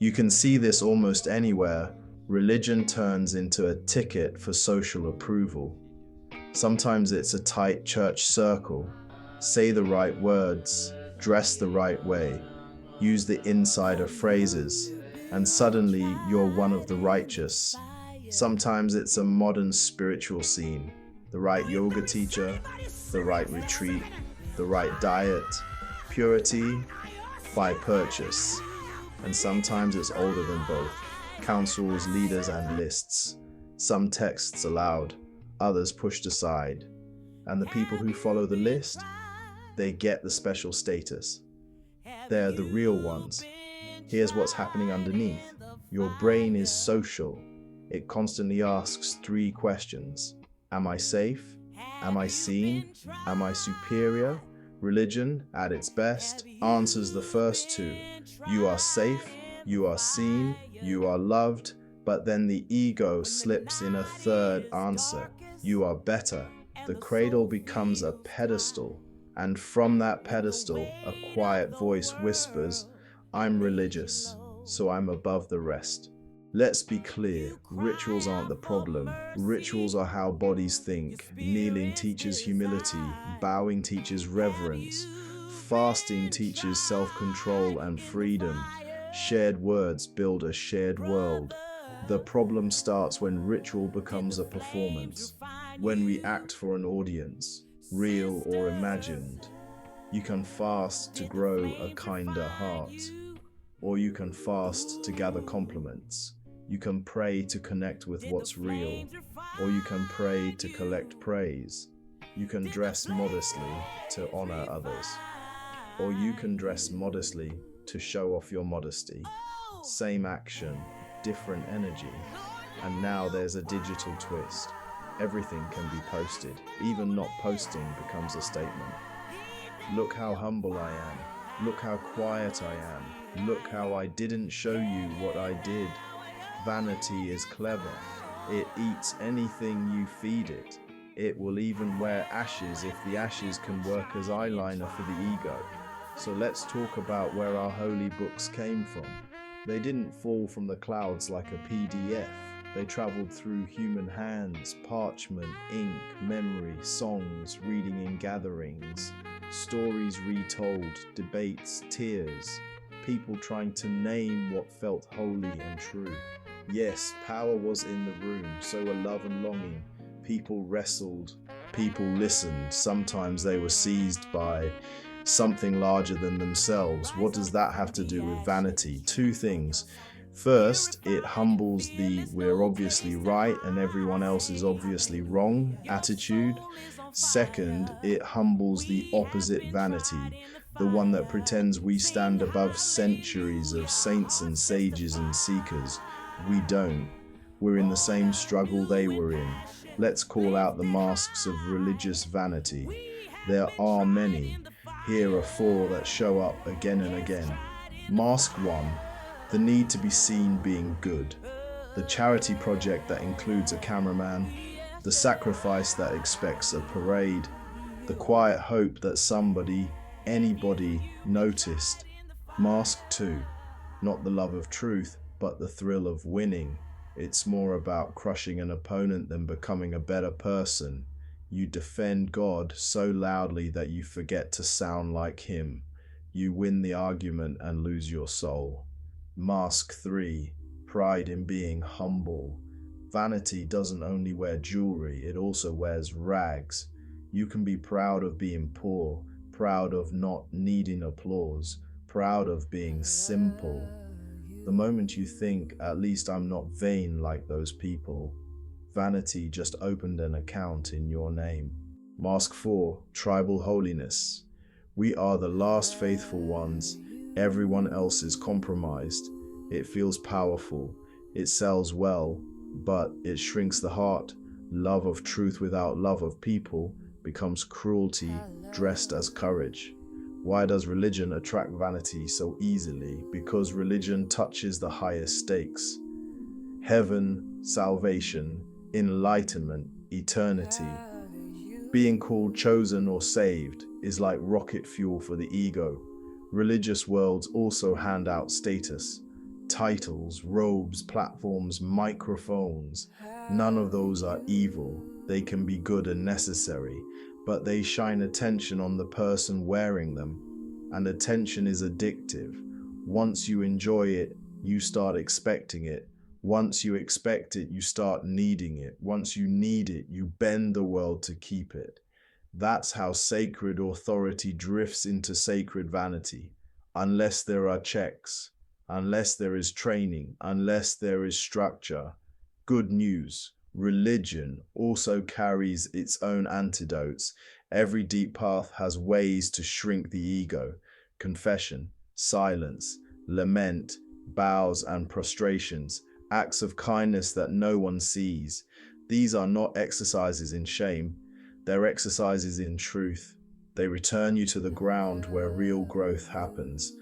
You can see this almost anywhere. Religion turns into a ticket for social approval. Sometimes it's a tight church circle. Say the right words, dress the right way, use the insider phrases, and suddenly you're one of the righteous. Sometimes it's a modern spiritual scene. The right yoga teacher, the right retreat, the right diet, purity by purchase. And sometimes it's older than both. Councils, leaders, and lists. Some texts allowed, others pushed aside. And the people who follow the list, they get the special status. They're the real ones. Here's what's happening underneath. Your brain is social. It constantly asks three questions. Am I safe? Am I seen? Am I superior? Religion, at its best, answers the first two. You are safe, you are seen, you are loved, but then the ego slips in a third answer. You are better. The cradle becomes a pedestal, and from that pedestal, a quiet voice whispers, I'm religious, so I'm above the rest. Let's be clear, rituals aren't the problem. Rituals are how bodies think. Kneeling teaches humility, bowing teaches reverence, fasting teaches self-control and freedom. Shared words build a shared world. The problem starts when ritual becomes a performance, when we act for an audience, real or imagined. You can fast to grow a kinder heart, or you can fast to gather compliments. You can pray to connect with what's real, or you can pray to collect praise. You can dress modestly to honor others, or you can dress modestly to show off your modesty. Same action, different energy. And now there's a digital twist. Everything can be posted. Even not posting becomes a statement. Look how humble I am. Look how quiet I am. Look how I didn't show you what I did. Vanity is clever. It eats anything you feed it. It will even wear ashes if the ashes can work as eyeliner for the ego. So let's talk about where our holy books came from. They didn't fall from the clouds like a PDF. They traveled through human hands, parchment, ink, memory, songs, reading in gatherings, stories retold, debates, tears, people trying to name what felt holy and true. Yes, power was in the room, so were love and longing. People wrestled, people listened. Sometimes they were seized by something larger than themselves. What does that have to do with vanity? Two things. First, it humbles the we're obviously right and everyone else is obviously wrong attitude. Second, it humbles the opposite vanity, the one that pretends we stand above centuries of saints and sages and seekers. We don't. We're in the same struggle they were in. Let's call out the masks of religious vanity. There are many. Here are four that show up again and again. Mask 1. The need to be seen being good. The charity project that includes a cameraman. The sacrifice that expects a parade. The quiet hope that somebody, anybody, noticed. Mask 2. Not the love of truth, but the thrill of winning. It's more about crushing an opponent than becoming a better person. You defend God so loudly that you forget to sound like Him. You win the argument and lose your soul. Mask 3. Pride in being humble. Vanity doesn't only wear jewelry, it also wears rags. You can be proud of being poor, proud of not needing applause, proud of being simple. The moment you think, at least I'm not vain like those people, vanity just opened an account in your name. Mask 4. Tribal holiness. We are the last faithful ones. Everyone else is compromised. It feels powerful. It sells well, but it shrinks the heart. Love of truth without love of people becomes cruelty dressed as courage. Why does religion attract vanity so easily? Because religion touches the highest stakes. Heaven, salvation, enlightenment, eternity. Being called chosen or saved is like rocket fuel for the ego. Religious worlds also hand out status. titles, robes, platforms, microphones. None of those are evil. They can be good and necessary, but they shine attention on the person wearing them, and attention is addictive. Once you enjoy it, you start expecting it. Once you expect it, you start needing it. Once you need it, you bend the world to keep it. That's how sacred authority drifts into sacred vanity. Unless there are checks, unless there is training, unless there is structure. Good news. Religion also carries its own antidotes. Every deep path has ways to shrink the ego. Confession, silence, lament, bows and prostrations, acts of kindness that no one sees. These are not exercises in shame. They're exercises in truth. They return you to the ground where real growth happens.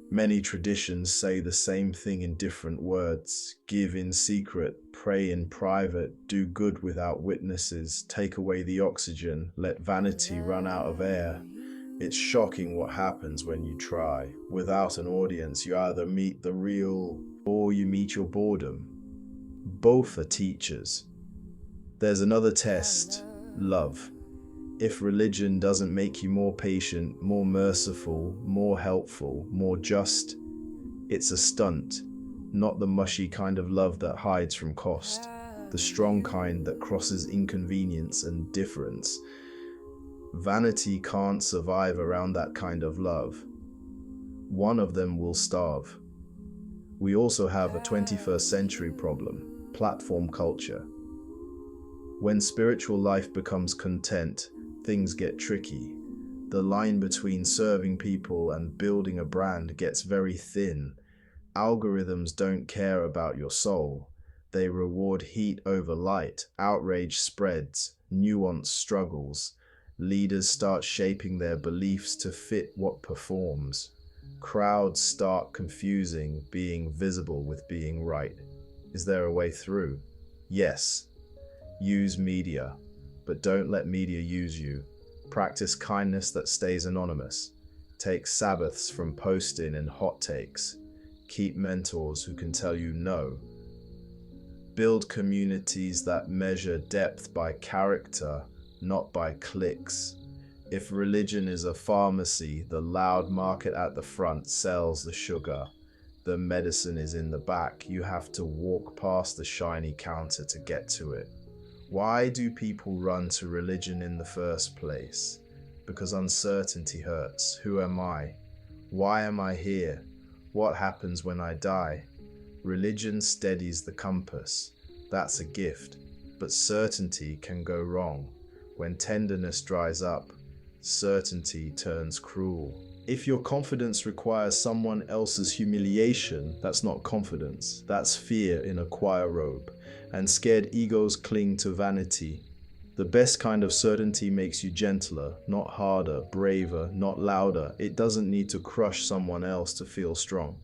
Many traditions say the same thing in different words. Give in secret, pray in private, do good without witnesses, take away the oxygen, let vanity run out of air. It's shocking what happens when you try. Without an audience, you either meet the real or you meet your boredom. Both are teachers. There's another test, love. If religion doesn't make you more patient, more merciful, more helpful, more just, it's a stunt, not the mushy kind of love that hides from cost, the strong kind that crosses inconvenience and difference. Vanity can't survive around that kind of love. One of them will starve. We also have a 21st century problem, platform culture. When spiritual life becomes content, things get tricky. The line between serving people and building a brand gets very thin. Algorithms don't care about your soul. They reward heat over light, outrage spreads, nuance struggles. Leaders start shaping their beliefs to fit what performs. Crowds start confusing being visible with being right. Is there a way through? Yes. Use media, but don't let media use you. Practice kindness that stays anonymous. Take Sabbaths from posting and hot takes. Keep mentors who can tell you no. Build communities that measure depth by character, not by clicks. If religion is a pharmacy, the loud market at the front sells the sugar. The medicine is in the back. You have to walk past the shiny counter to get to it. Why do people run to religion in the first place? Because uncertainty hurts. Who am I? Why am I here? What happens when I die? Religion steadies the compass. That's a gift. But certainty can go wrong. When tenderness dries up, certainty turns cruel. If your confidence requires someone else's humiliation, that's not confidence. That's fear in a choir robe. And scared egos cling to vanity. The best kind of certainty makes you gentler, not harder, braver, not louder. It doesn't need to crush someone else to feel strong.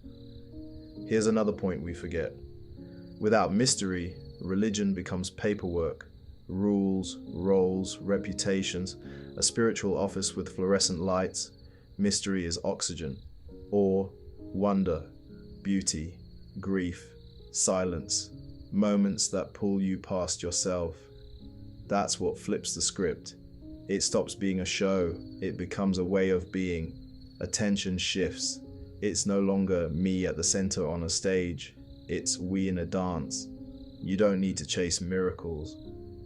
Here's another point we forget. Without mystery, religion becomes paperwork. Rules, roles, reputations, a spiritual office with fluorescent lights. Mystery is oxygen. Awe, wonder, beauty, grief, silence. Moments that pull you past yourself. That's what flips the script. It stops being a show. It becomes a way of being. Attention shifts. It's no longer me at the center on a stage. It's we in a dance. You don't need to chase miracles.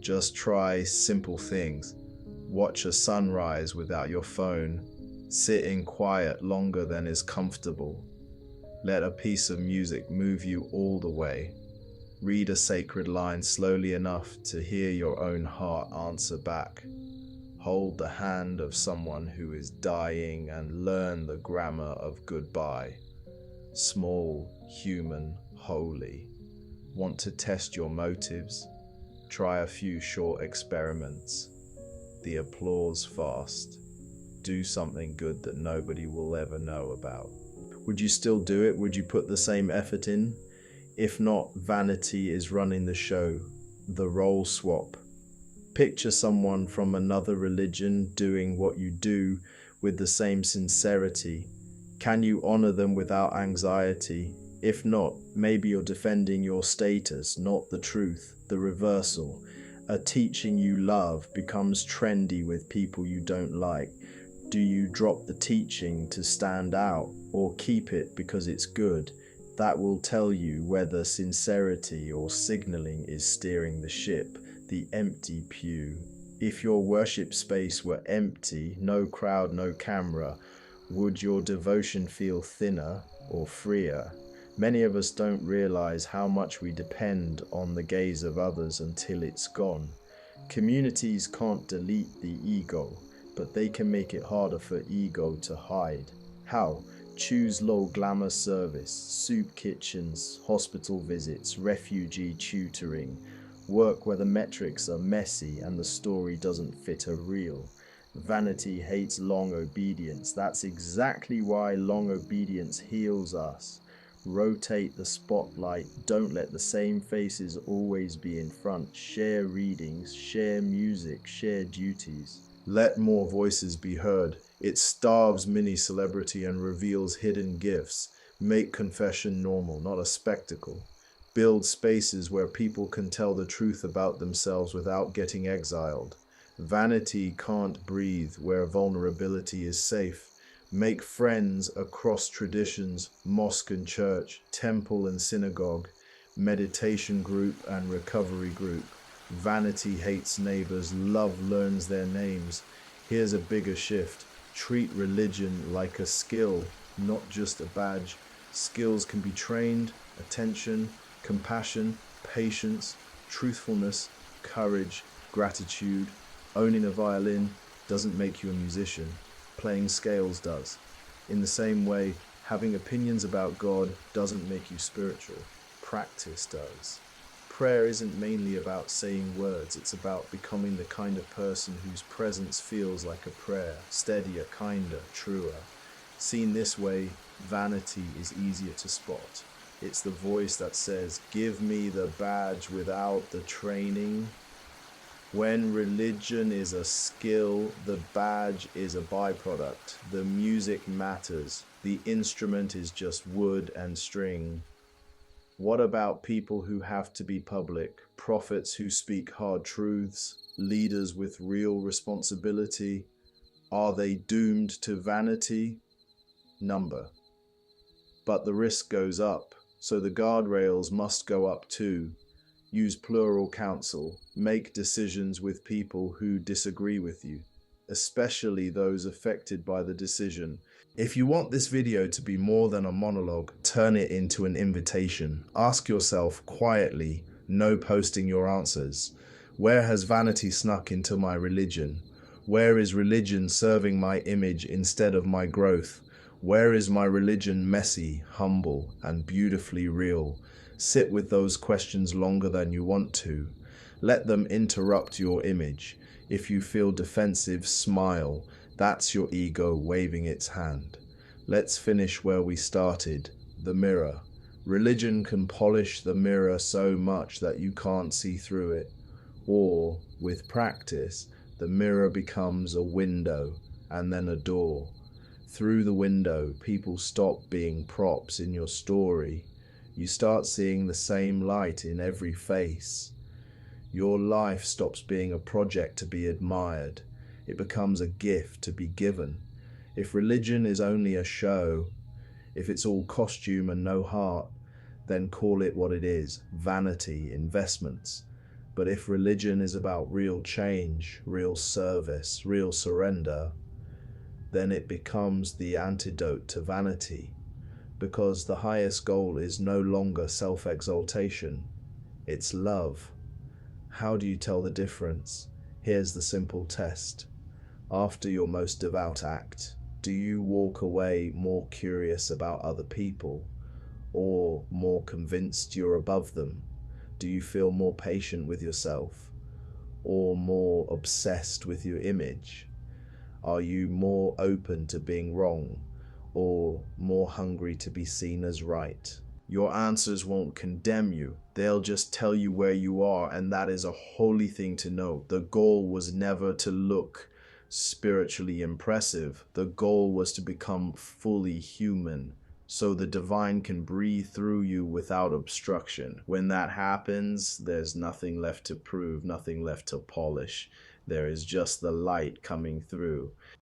Just try simple things. Watch a sunrise without your phone. Sit in quiet longer than is comfortable. Let a piece of music move you all the way. Read a sacred line slowly enough to hear your own heart answer back. Hold the hand of someone who is dying and learn the grammar of goodbye. Small, human, holy. Want to test your motives? Try a few short experiments. The applause fast. Do something good that nobody will ever know about. Would you still do it? Would you put the same effort in? If not, vanity is running the show, the role swap. Picture someone from another religion doing what you do with the same sincerity. Can you honor them without anxiety? If not, maybe you're defending your status, not the truth, the reversal. A teaching you love becomes trendy with people you don't like. Do you drop the teaching to stand out or keep it because it's good? That will tell you whether sincerity or signaling is steering the ship. The empty pew. If your worship space were empty, no crowd, no camera, would your devotion feel thinner or freer? Many of us don't realize how much we depend on the gaze of others until it's gone. Communities can't delete the ego, but they can make it harder for ego to hide. How? Choose low glamour service, soup kitchens, hospital visits, refugee tutoring. Work where the metrics are messy and the story doesn't fit a reel. Vanity hates long obedience. That's exactly why long obedience heals us. Rotate the spotlight. Don't let the same faces always be in front. Share readings, share music, share duties. Let more voices be heard. It starves mini celebrity and reveals hidden gifts. Make confession normal, not a spectacle. Build spaces where people can tell the truth about themselves without getting exiled. Vanity can't breathe where vulnerability is safe. Make friends across traditions, mosque and church, temple and synagogue, meditation group and recovery group. Vanity hates neighbors, love learns their names. Here's a bigger shift. Treat religion like a skill, not just a badge. Skills can be trained: attention, compassion, patience, truthfulness, courage, gratitude. Owning a violin doesn't make you a musician. Playing scales does. In the same way, having opinions about God doesn't make you spiritual. Practice does. Prayer isn't mainly about saying words, it's about becoming the kind of person whose presence feels like a prayer, steadier, kinder, truer. Seen this way, vanity is easier to spot. It's the voice that says, "Give me the badge without the training." When religion is a skill, the badge is a byproduct. The music matters. The instrument is just wood and string. What about people who have to be public? Prophets who speak hard truths? Leaders with real responsibility? Are they doomed to vanity? Number. But the risk goes up, so the guardrails must go up too. Use plural counsel. Make decisions with people who disagree with you, especially those affected by the decision. If you want this video to be more than a monologue, turn it into an invitation. Ask yourself quietly, no posting your answers. Where has vanity snuck into my religion? Where is religion serving my image instead of my growth? Where is my religion messy, humble, and beautifully real? Sit with those questions longer than you want to. Let them interrupt your image. If you feel defensive, smile. That's your ego waving its hand. Let's finish where we started, the mirror. Religion can polish the mirror so much that you can't see through it. Or, with practice, the mirror becomes a window and then a door. Through the window, people stop being props in your story. You start seeing the same light in every face. Your life stops being a project to be admired. It becomes a gift to be given. If religion is only a show, if it's all costume and no heart, then call it what it is: vanity, investments. But if religion is about real change, real service, real surrender, then it becomes the antidote to vanity, because the highest goal is no longer self-exaltation, it's love. How do you tell the difference? Here's the simple test. After your most devout act, do you walk away more curious about other people, or more convinced you're above them? Do you feel more patient with yourself, or more obsessed with your image? Are you more open to being wrong, or more hungry to be seen as right? Your answers won't condemn you. They'll just tell you where you are, and that is a holy thing to know. The goal was never to look spiritually impressive. The goal was to become fully human, so the divine can breathe through you without obstruction. When that happens, there's nothing left to prove, nothing left to polish. There is just the light coming through.